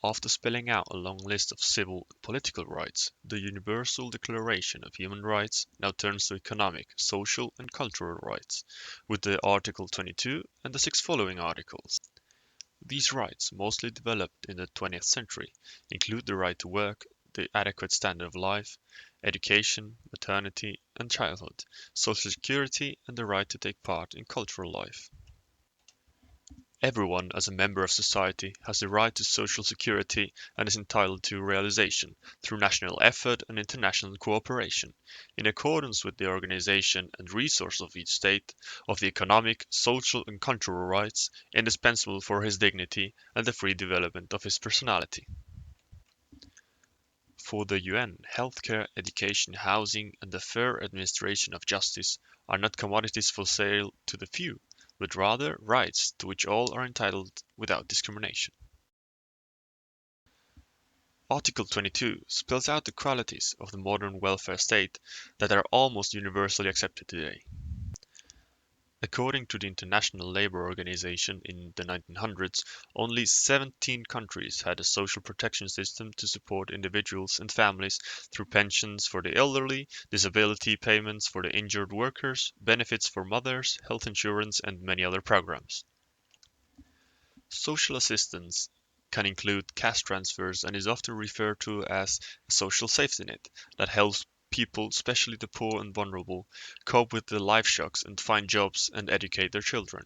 After spelling out a long list of civil and political rights, the Universal Declaration of Human Rights now turns to economic, social, and cultural rights, with the Article 22 and the six following articles. These rights, mostly developed in the 20th century, include the right to work, the adequate standard of life, education, maternity and childhood, social security, and the right to take part in cultural life. Everyone as a member of society has the right to social security and is entitled to realization through national effort and international cooperation, in accordance with the organization and resources of each state, of the economic, social and cultural rights indispensable for his dignity and the free development of his personality. For the UN, healthcare, education, housing, and the fair administration of justice are not commodities for sale to the few, but rather rights to which all are entitled without discrimination. Article 22 spells out the qualities of the modern welfare state that are almost universally accepted today. According to the International Labour Organization in the 1900s, only 17 countries had a social protection system to support individuals and families through pensions for the elderly, disability payments for the injured workers, benefits for mothers, health insurance, and many other programs. Social assistance can include cash transfers and is often referred to as a social safety net that helps people, especially the poor and vulnerable, cope with the life shocks and find jobs and educate their children.